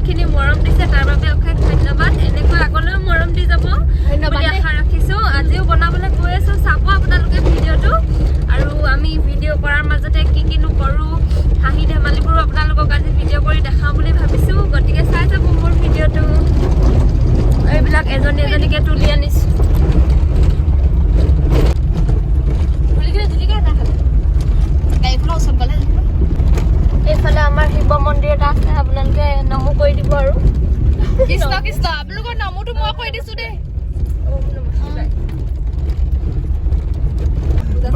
বহুতখিনি মৰম দিছে তাৰ বাবে অশেষ ধন্যবাদ এনেকৈ আগলৈও মৰম দি যাব বুলি আশা ৰাখিছোঁ আজিও বনাবলৈ গৈ আছোঁ চাব আপোনালোকে ভিডিঅ'টো আৰু আমি ভিডিঅ' কৰাৰ মাজতে কি কিনো কৰোঁ হাঁহি ধেমালিবোৰো আপোনালোকক আজি ভিডিঅ' কৰি দেখাওঁ বুলি ভাবিছোঁ গতিকে চাই যাব মোৰ ভিডিঅ'টো এইবিলাক এজনী এজনীকে তুলি আনিছোঁ এইফালে আমাৰ শিৱ মন্দিৰ এটা আছে আপোনালোকে নমো কৰি দিব আৰু কৃষ্ণ কৃষ্ণ আপোনালোকৰ নামটো মই কৈ দিছোঁ দেই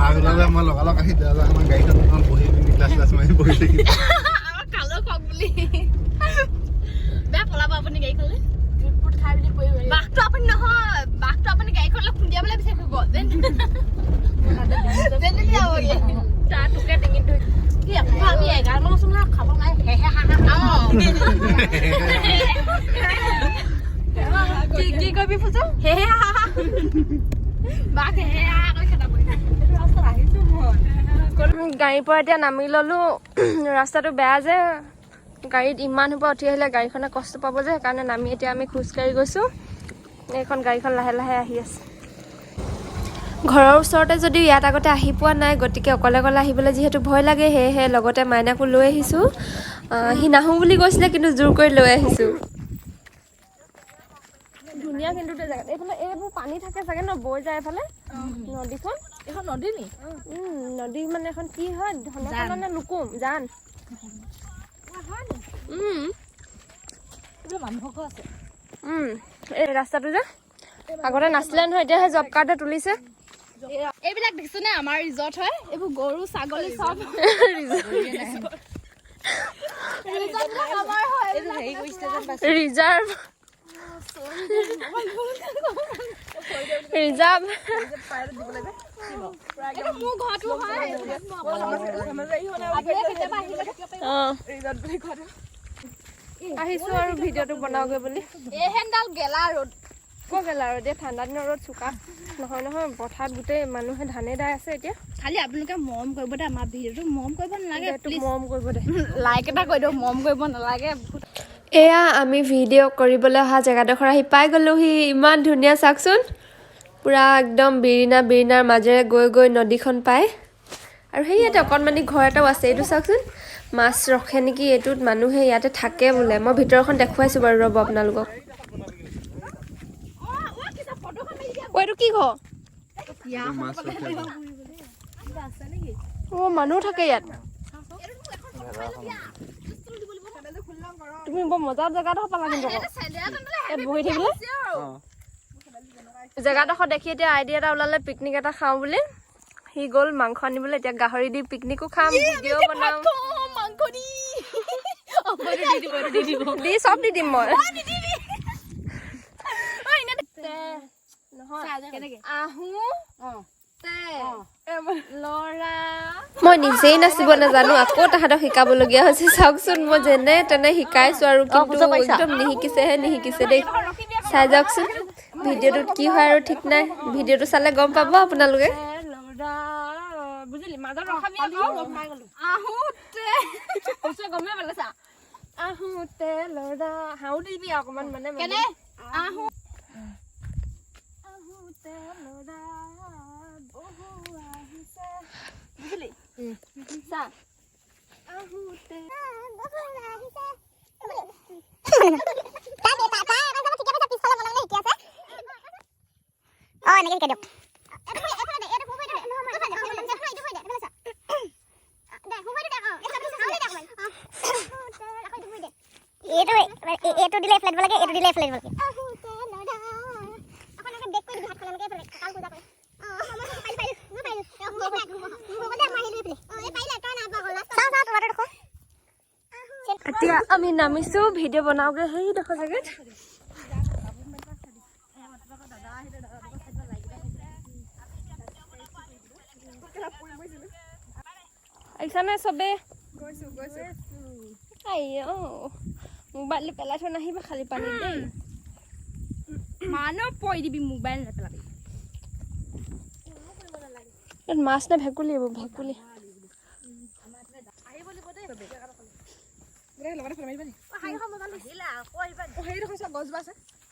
বাগলালে মই লগালগ আহি দাদা আমাৰ গাড়ীখন বহি পিনি ক্লাছ মাৰি বহি থাকি কালো কওক বুলি বেয়া পলাব আপুনি গাড়ীখনলৈ বাঘটো আপুনি নহয় বাঘটো আপুনি গাড়ীখনলৈ খুন্দিয়াবলৈ বিচাৰি ফুৰিব তাৰ তোকে ডিঙিত ধৰি আমি 11 বছৰ খাব নাই কি কৰিবি ফুজো গাড়ীৰ পৰা এতিয়া নামি ললো ৰাস্তাটো বেয়া যে গাড়ীত ইমান সোপা উঠি আহিলে গাড়ীখনে কষ্ট পাব যে সেইকাৰণে নামি এতিয়া আমি খোজকাঢ়ি গৈছোঁ এইখন গাড়ীখন লাহে লাহে আহি আছে ঘৰৰ ওচৰতে যদিও ইয়াত আগতে আহি পোৱা নাই গতিকে অকলে অকলে আহিবলৈ যিহেতু ভয় লাগে সেয়েহে লগতে মাইনাকো লৈ আহিছোঁ সি নাহোঁ বুলি কৈছিলে কিন্তু জোৰ কৰি লৈ আহিছোঁ ধুনীয়া কিন্তু জেগাত এইফালে এইবোৰ পানী থাকে চাগে ন বৈ যায় এইফালে নদীখন এইখন নদী নি নদী মানে এখন কি হয় ধনখন মানে লুকুম জান মানুহকো আছে এই ৰাস্তাটো যে আগতে নাছিলে নহয় এতিয়াহে জব কাৰ্ডে তুলিছে এইবিলাক দেখিছো নে আমাৰ ৰিজৰ্ট হয় এইবোৰ গৰু ছাগলী চব ৰিজাৰ্ভ ৰিজাৰ্ভ মোৰ ঘৰটো হয় আহিছো আৰু ভিডিঅ'টো বনাওগে বুলি এইহেনডাল গেলা ৰ'দ ক' গেলা আৰু এতিয়া ঠাণ্ডা দিনৰ ৰ'দ চোকা নহয় নহয় পথাৰত গোটেই মানুহে ধানে দাই আছে এতিয়া খালি আপোনালোকে মৰম কৰিব দে আমাৰ ভিডিঅ'টো মৰম কৰিব নালাগে মৰম কৰিব দে লাইক এটা কৰি দিয়ক মৰম কৰিব নালাগে এয়া আমি ভিডিঅ' কৰিবলৈ অহা জেগাডোখৰ আহি পাই গ'লোহি ইমান ধুনীয়া চাওকচোন পূৰা একদম বিৰিণাৰ মাজেৰে গৈ গৈ নদীখন পায় আৰু সেই ইয়াতে অকণমানি ঘৰ এটাও আছে এইটো চাওকচোন মাছ ৰখে নেকি এইটোত মানুহে ইয়াতে থাকে বোলে মই ভিতৰখন দেখুৱাইছোঁ বাৰু ৰ'ব আপোনালোকক এইটো কি ঘৰ মানুহ থাকে ইয়াত তুমি বৰ মজাৰ জেগাডোখৰ পালা কিন্তু ইয়াত বহি থাকিলে জেগাডোখৰ দেখি এতিয়া আইডিয়া এটা ওলালে পিকনিক এটা খাওঁ বুলি সি গ'ল মাংস আনিবলৈ এতিয়া গাহৰি দি পিকনিকো খাম ভিডিঅ' বনাম দি চব দি দিম মই মই নিজেই নাচিব নাজানো আকৌ তাহাঁতক শিকাবলগীয়া হৈছে চাওকচোন মই যেনে তেনে শিকাইছো আৰু কিন্তু একদম নিশিকিছে দেই চাই যাওকচোন ভিডিঅ'টোত কি হয় আৰু ঠিক নাই ভিডিঅ'টো চালে গম পাব আপোনালোকে আহোঁতে লৰা হাও দিবি অকমান মানে বুজিলি চা আহোঁতে এইটো দিলে ফ্লেট লাগে এইটো দিলে ফ্লেট লাগে এতিয়া আমি নামিছো ভিডিঅ' বনাওগে সেই দেখো চাগে আহিছানে চবে মোবাইল পেলাই থৈ নাহিবা খালি পানী দেই মানুহ পৰি দিবি মোবাইল নেপেলাবি মাছ নে ভেকুলি এইবোৰ ভেকুলি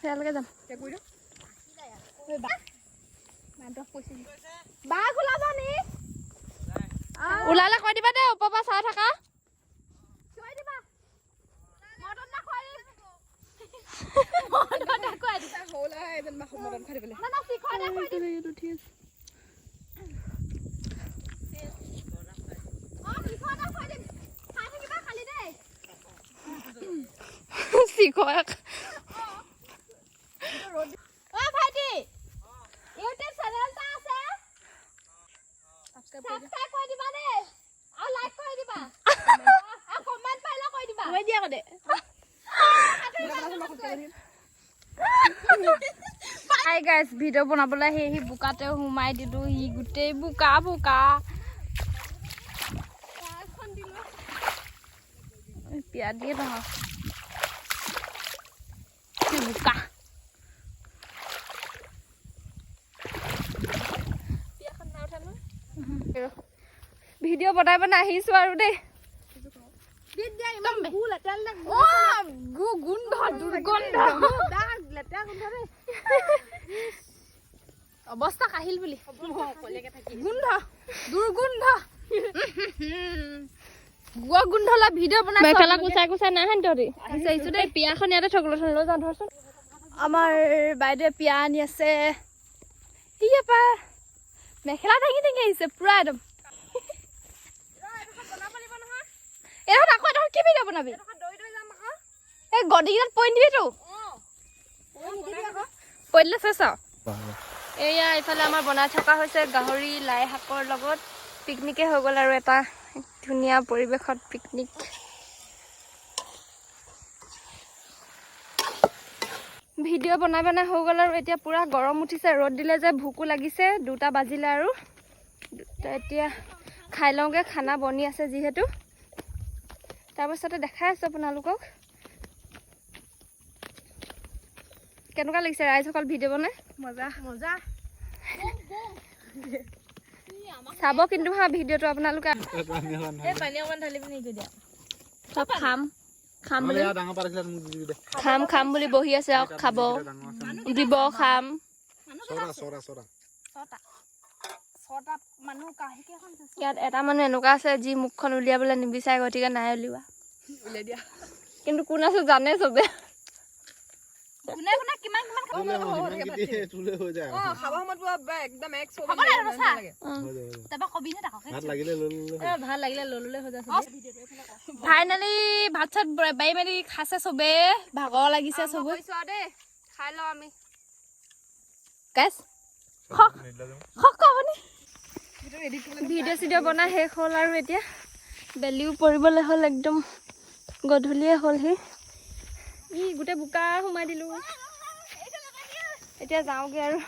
সেয়ালৈকে যাম ওলালে কৈ দিবা দেই ওপৰৰ পৰা চাই থাকা শিখক হাই গাইজ ভিডিঅ' বনাবলৈ সেই বোকাতে সোমাই দিলো সি গোটেই বোকা বোকা পিয়া দিয়ে নহয় বোকা ভিডিঅ' বনাই বনাই আহিছো আৰু দেই অৱস্থা কাহিল বুলি গোন্ধ দুৰ্গোন্ধ গুৱা গোন্ধ লা ভিডিঅ' বনাই মেখেলা কুচাই কুচাই নাহেন তহঁতি আহিছো দেই পিয়াখন ইয়াতে থকলৈ লৈ যাওঁ ধৰচোন আমাৰ বাইদেৱে পিয়া আনি আছে ইয়াপা মেখেলা দাঙি দাঙি আহিছে পুৰা একদম এইখন আকৌ এটা কি ভিডিঅ' বনাবি এই গডিকেইটাত পৰি দিবিতো পৰি দিলে চেচ এয়া এইফালে আমাৰ বনাই থকা হৈছে গাহৰি লাই শাকৰ লগত পিকনিকে হৈ গ'ল আৰু এটা ধুনীয়া পৰিৱেশত পিকনিক ভিডিঅ' বনাই বনাই হৈ গ'ল আৰু এতিয়া পুৰা গৰম উঠিছে ৰ'দ দিলে যে ভোকো লাগিছে 2টা বাজিলে আৰু এতিয়া খাই লওঁগে খানা বনি আছে যিহেতু তাৰপাছতে দেখাই আছো আপোনালোকক কেনেকুৱা লাগিছে ৰাইজসকল ভিডিঅ' বনাই মজা মজা চাব কিন্তু হা ভিডিঅ'টো আপোনালোকে চব খাম বুলি বহি আছে আৰু খাব দিব খাম ইয়াত এটা মানুহ এনেকুৱা আছে যি মুখখন উলিয়াবলৈ নিবিচাৰে গতিকে নাই উলিওৱা কিন্তু কোন আছো জানে চবে ফাইনেলি ভাত চাত বাই মেলি খাইছে চবে ভাগৰ লাগিছে চবে খাই লওঁ আমি ভিডিঅ' চিডিঅ' বনাই শেষ হ'ল আৰু এতিয়া বেলিও পৰিবলৈ হ'ল একদম গধূলিয়ে হ'লহি গোটেই বোকা সোমাই দিলো এতিয়া যাওঁগে আৰু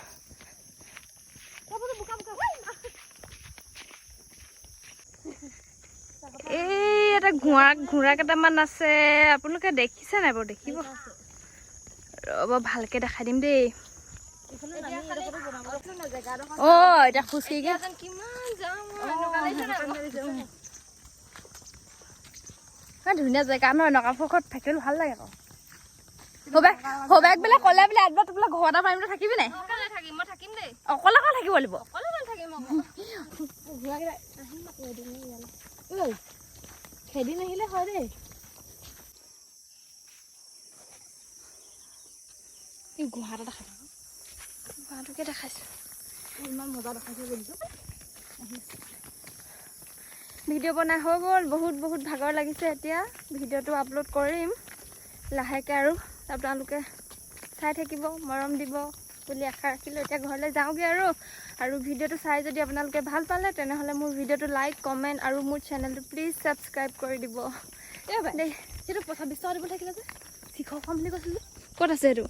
এই এটা ঘোঁৰা কেইটামান আছে আপোনালোকে দেখিছে নাই বাৰু দেখিব ৰ'ব ভালকে দেখাই দিম দেই এতিয়া খোজকাঢ়ি ধুনীয়া জেগা ন এনেকুৱা ফোকত থাকিলে ভাল লাগে আকৌ হবেক বোলে ক'লে বোলে এবাৰ তোক বোলে ঘৰ এটা পাৰিম থাকিবি নাই অকলে অকলে থাকিব লাগিব খেদিন আহিলে হয় দেই গুৱাহাটী দেখাই গুৱাহাটীকে দেখাইছো ইমান মজা দেখাইছে বুলিছো ভিডিঅ' বনাই হৈ গ'ল বহুত ভাগৰ লাগিছে এতিয়া ভিডিঅ'টো আপলোড কৰিম লাহেকৈ আৰু আপোনালোকে চাই থাকিব মৰম দিব বুলি আশা ৰাখিলোঁ এতিয়া ঘৰলৈ যাওঁগৈ আৰু ভিডিঅ'টো চাই যদি আপোনালোকে ভাল পালে তেনেহ'লে মোৰ ভিডিঅ'টো লাইক কমেণ্ট আৰু মোৰ চেনেলটো প্লিজ ছাবস্ক্ৰাইব কৰি দিব দেই সেইটো 25 টকা দিব থাকিলে যে শিখক বুলি কৈছিলোঁ ক'ত আছে সেইটো